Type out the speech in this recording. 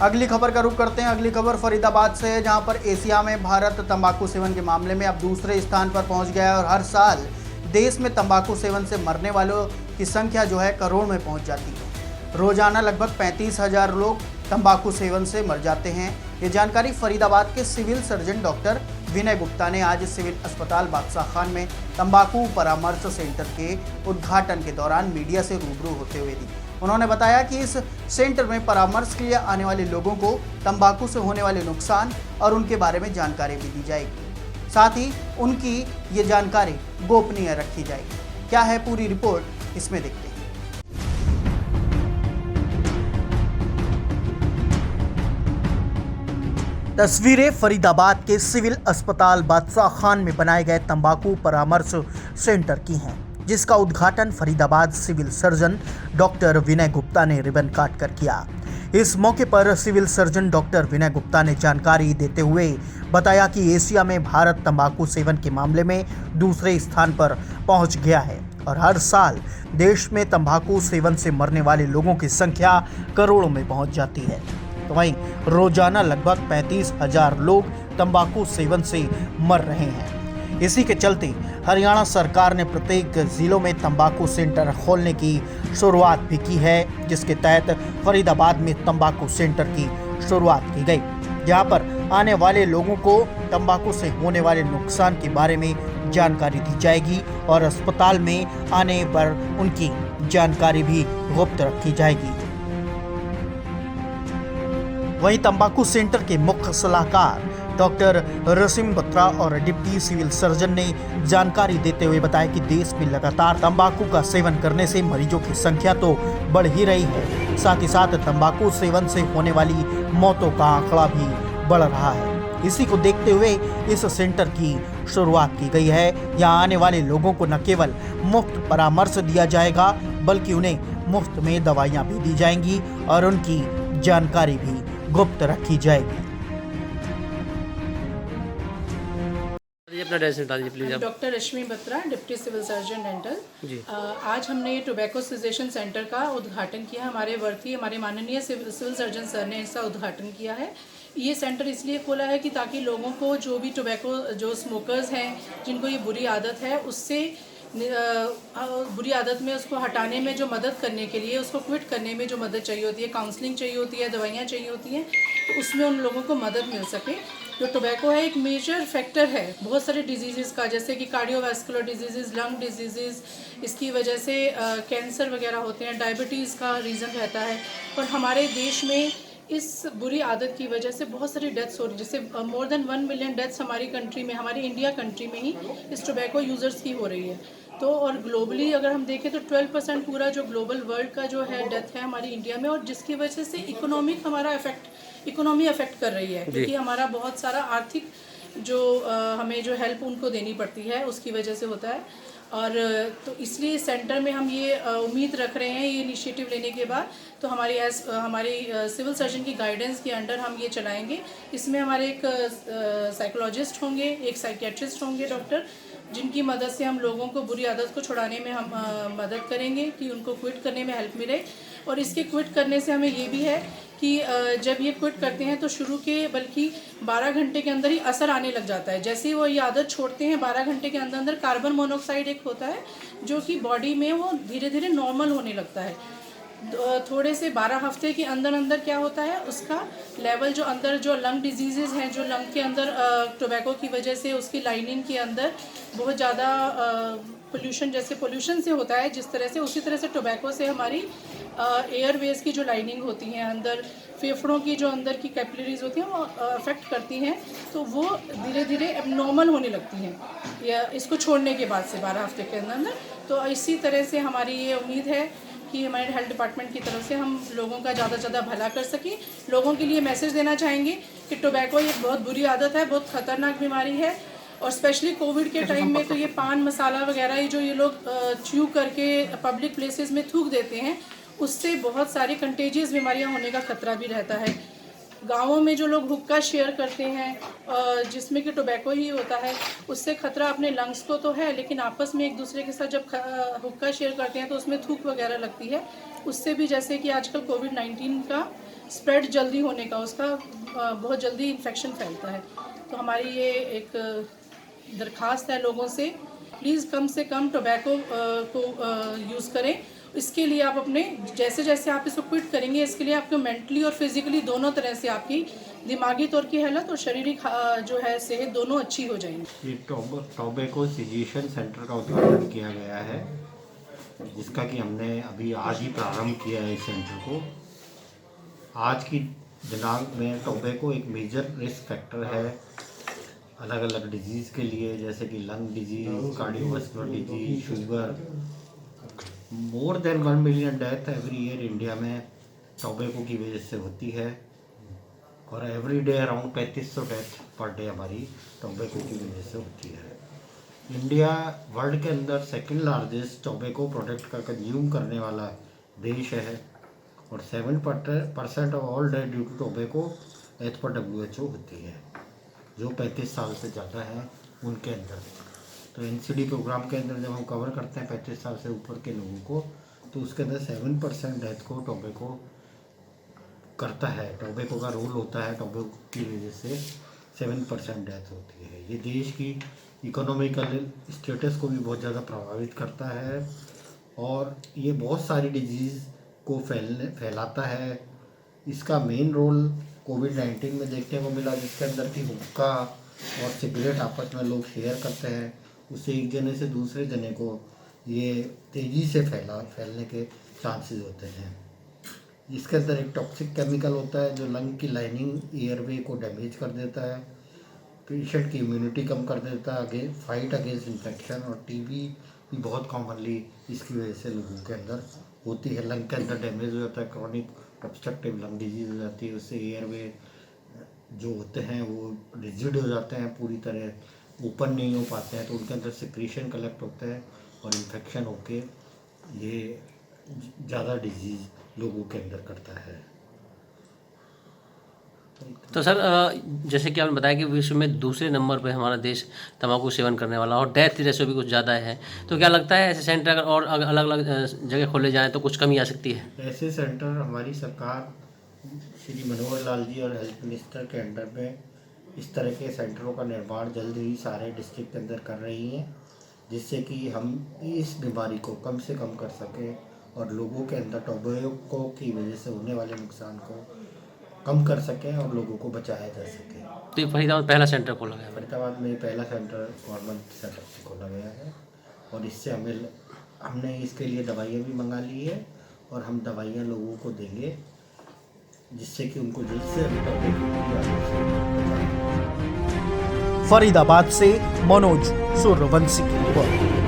अगली खबर का रुख करते हैं। अगली खबर फरीदाबाद से है, जहां पर एशिया में भारत तंबाकू सेवन के मामले में अब दूसरे स्थान पर पहुंच गया है और हर साल देश में तंबाकू सेवन से मरने वालों की संख्या जो है करोड़ में पहुंच जाती है। रोजाना लगभग 35,000 लोग तंबाकू सेवन से मर जाते हैं। ये जानकारी फरीदाबाद के सिविल सर्जन डॉक्टर विनय गुप्ता ने आज सिविल अस्पताल बादशाह खान में तंबाकू परामर्श सेंटर के उद्घाटन के दौरान मीडिया से रूबरू होते हुए दी। उन्होंने बताया कि इस सेंटर में परामर्श के लिए आने वाले लोगों को तंबाकू से होने वाले नुकसान और उनके बारे में जानकारी भी दी जाएगी। साथ ही उनकी ये जानकारी गोपनीय रखी जाएगी। क्या है पूरी रिपोर्ट, इसमें देखते हैं। तस्वीरें फरीदाबाद के सिविल अस्पताल बादशाह खान में बनाए गए तंबाकू परामर्श सेंटर की हैं, जिसका उद्घाटन फरीदाबाद सिविल सर्जन डॉक्टर विनय गुप्ता ने रिबन काट कर किया। इस मौके पर सिविल सर्जन डॉक्टर विनय गुप्ता ने जानकारी देते हुए बताया कि एशिया में भारत तंबाकू सेवन के मामले में दूसरे स्थान पर पहुंच गया है और हर साल देश में तंबाकू सेवन से मरने वाले लोगों की संख्या करोड़ों में पहुंच जाती है। तो वहीं रोजाना लगभग 35,000 लोग तंबाकू सेवन से मर रहे हैं। इसी के चलते हरियाणा सरकार ने प्रत्येक जिलों में तंबाकू सेंटर खोलने की शुरुआत भी की है, जिसके तहत फरीदाबाद में तंबाकू सेंटर की शुरुआत की गई, जहां पर आने वाले लोगों को तंबाकू से होने वाले नुकसान के बारे में जानकारी दी जाएगी और अस्पताल में आने पर उनकी जानकारी भी गुप्त रखी जाएगी। वहीं तंबाकू सेंटर के मुख्य सलाहकार डॉक्टर रसीम बत्रा और डिप्टी सिविल सर्जन ने जानकारी देते हुए बताया कि देश में लगातार तंबाकू का सेवन करने से मरीजों की संख्या तो बढ़ ही रही है, साथ ही साथ तंबाकू सेवन से होने वाली मौतों का आंकड़ा भी बढ़ रहा है। इसी को देखते हुए इस सेंटर की शुरुआत की गई है। यहाँ आने वाले लोगों को न केवल मुफ्त परामर्श दिया जाएगा, बल्कि उन्हें मुफ्त में दवाइयाँ भी दी जाएंगी और उनकी जानकारी भी गुप्त रखी जाएगी। अपना एड्रेस बता दीजिए please. Doctor Rashmi Batra, deputy civil surgeon dental ji. आज हमने ये टोबैको सेसेशन सेंटर का उद्घाटन किया। हमारे वर्थी हमारे माननीय सिविल सर्जन सर ने इसका उद्घाटन किया है। ये सेंटर इसलिए खोला है कि ताकि लोगों को जो भी टोबैको जो स्मोकर्स हैं, जिनको ये बुरी आदत है, उससे बुरी आदत में उसको हटाने में जो मदद करने के लिए, उसको क्विट करने में जो मदद चाहिए होती है, काउंसलिंग चाहिए होती है, दवाइयाँ चाहिए होती हैं, तो उसमें उन लोगों को मदद मिल सके। जो टोबैको है एक मेजर फैक्टर है बहुत सारे डिजीज़ का, जैसे कि कार्डियोवैस्कुलर डिजीज़, लंग डिजीज़, इसकी वजह से कैंसर वगैरह होते हैं, डायबिटीज़ का रीज़न रहता है। और हमारे देश में इस बुरी आदत की वजह से बहुत सारी डेथ्स हो रही है, जैसे मोर देन 1 मिलियन डेथ्स हमारी कंट्री में, हमारी इंडिया कंट्री में ही इस टोबैको यूज़र्स की हो रही है। तो और ग्लोबली अगर हम देखें तो 12% पूरा जो ग्लोबल वर्ल्ड का जो है डेथ है हमारी इंडिया में, और जिसकी वजह से इकोनॉमी अफेक्ट कर रही है, क्योंकि हमारा बहुत सारा आर्थिक जो हमें जो हेल्प उनको देनी पड़ती है, उसकी वजह से होता है। और तो इसलिए सेंटर में हम ये उम्मीद रख रहे हैं, ये इनिशिएटिव लेने के बाद, तो हमारी सिविल सर्जन की गाइडेंस के अंडर हम ये चलाएंगे। इसमें हमारे एक साइकोलॉजिस्ट होंगे, एक साइकियाट्रिस्ट होंगे डॉक्टर, जिनकी मदद से हम लोगों को बुरी आदत को छुड़ाने में हम मदद करेंगे कि उनको क्विट करने में हेल्प मिले। और इसके क्विट करने से हमें ये भी है कि जब ये क्विट करते हैं तो शुरू के बल्कि 12 घंटे के अंदर ही असर आने लग जाता है। जैसे ही वो ये आदत छोड़ते हैं, 12 घंटे के अंदर अंदर कार्बन मोनोऑक्साइड एक होता है जो कि बॉडी में वो धीरे धीरे नॉर्मल होने लगता है। थोड़े से 12 हफ्ते के अंदर अंदर क्या होता है, उसका लेवल जो अंदर जो लंग डिजीज़ हैं, जो लंग के अंदर टोबैको की वजह से उसकी लाइनिंग के अंदर बहुत ज़्यादा पोल्यूशन, जैसे पोल्यूशन से होता है जिस तरह से, उसी तरह से टोबैको से हमारी एयरवेज की जो लाइनिंग होती हैं, अंदर फेफड़ों की जो अंदर की कैपिलरीज होती हैं, वो अफेक्ट करती हैं, तो वो धीरे धीरे एबनॉर्मल होने लगती हैं या इसको छोड़ने के बाद से 12 हफ्ते के अंदर अंदर। तो इसी तरह से हमारी ये उम्मीद है कि हमारे हेल्थ डिपार्टमेंट की तरफ से हम लोगों का ज़्यादा से ज़्यादा भला कर सकें। लोगों के लिए मैसेज देना चाहेंगे कि टोबैको ये बहुत बुरी आदत है, बहुत ख़तरनाक बीमारी है, और स्पेशली कोविड के टाइम में तो ये पान मसाला वगैरह ये जो ये लोग च्यू करके पब्लिक प्लेसेस में थूक देते हैं, उससे बहुत सारी कंटेजियस बीमारियां होने का खतरा भी रहता है। गाँवों में जो लोग हुक्का शेयर करते हैं जिसमें कि टोबैको ही होता है, उससे खतरा अपने लंग्स को तो है, लेकिन आपस में एक दूसरे के साथ जब हुक्का शेयर करते हैं तो उसमें थूक वगैरह लगती है, उससे भी, जैसे कि आजकल कोविड-19 का स्प्रेड जल्दी होने का, उसका बहुत जल्दी इन्फेक्शन फैलता है। तो हमारी ये एक दरख्वास्त है लोगों से, प्लीज़ कम से कम टोबैको को यूज़ करें। इसके लिए आप अपने जैसे जैसे आप इसको क्विट करेंगे, इसके लिए आपको मेंटली और फिजिकली दोनों तरह से आपकी दिमागी तौर की हालत और शारीरिक जो है सेहत दोनों अच्छी हो जाएंगी। ये टोबैको सिजेशन सेंटर का उद्घाटन किया गया है, जिसका कि हमने अभी आज ही प्रारंभ किया है इस सेंटर को। आज की दिनांक में टोबैको एक मेजर रिस्क फैक्टर है अलग अलग डिजीज़ के लिए, जैसे कि lung disease, cardiovascular disease, sugar. More than 1 million death every year India में टोबैको की वजह से होती है, और every day around 3500 death per day हमारी टोबैको की वजह से होती है। इंडिया वर्ल्ड के अंदर सेकंड लार्जेस्ट टोबैको प्रोडक्ट का कंज्यूम करने वाला देश है, और 7% of all death due to tobacco as per WHO होती है, जो 35 साल से ज़्यादा है उनके अंदर। तो NCD प्रोग्राम के अंदर जब हम कवर करते हैं 35 साल से ऊपर के लोगों को, तो उसके अंदर 7% डेथ को टोबैको करता है। टोबैको का रोल होता है, टोबैको की वजह से 7% डेथ होती है। ये देश की इकोनॉमिकल स्टेटस को भी बहुत ज़्यादा प्रभावित करता है, और ये बहुत सारी डिजीज़ को फैलाता है। इसका मेन रोल कोविड-19 में देखने को मिला, जिसके अंदर की हुक्का और सिगरेट आपस में लोग शेयर करते हैं, उससे एक जने से दूसरे जने को ये तेज़ी से फैलने के चांसेस होते हैं। इसके अंदर एक टॉक्सिक केमिकल होता है जो लंग की लाइनिंग एयरवे को डैमेज कर देता है, पेशेंट की इम्यूनिटी कम कर देता है, फाइट अगेंस्ट इन्फेक्शन, और टीबी भी बहुत कॉमनली इसकी वजह से लोगों के अंदर होती है। लंग के अंदर डैमेज हो जाता है, क्रॉनिक ऑब्स्ट्रक्टिव लंग डिजीज़ हो जाती है, उससे एयरवे जो होते हैं वो रिजिड हो जाते हैं, पूरी तरह ओपन नहीं हो पाते हैं, तो उनके अंदर सिक्रीशन कलेक्ट होता है और इन्फेक्शन होके ये ज़्यादा डिजीज़ लोगों के अंदर करता है। तो सर जैसे कि आपने बताया कि विश्व में दूसरे नंबर पे हमारा देश तंबाकू सेवन करने वाला, और डेथ रेशो भी कुछ ज़्यादा है, तो क्या लगता है ऐसे सेंटर अगर और अलग अलग जगह खोले जाएँ तो कुछ कमी आ सकती है? ऐसे सेंटर हमारी सरकार श्री मनोहर लाल जी और हेल्थ मिनिस्टर के अंडर में इस तरह के सेंटरों का निर्माण जल्द ही सारे डिस्ट्रिक्ट के अंदर कर रही हैं, जिससे कि हम इस बीमारी को कम से कम कर सकें और लोगों के अंदर टोबैको की वजह से होने वाले नुकसान को कम कर सकें और लोगों को बचाया जा सके। तो ये फरीदाबाद पहला सेंटर खोला गया है। फरीदाबाद में पहला सेंटर गवर्नमेंट सेटअप से खोला गया है, और इससे हमने इसके लिए दवाइयाँ भी मंगा ली है, और हम दवाइयाँ लोगों को देंगे जिससे कि उनको जल्द से फरीदाबाद से मनोज सूर्यवंशी की रिपोर्ट।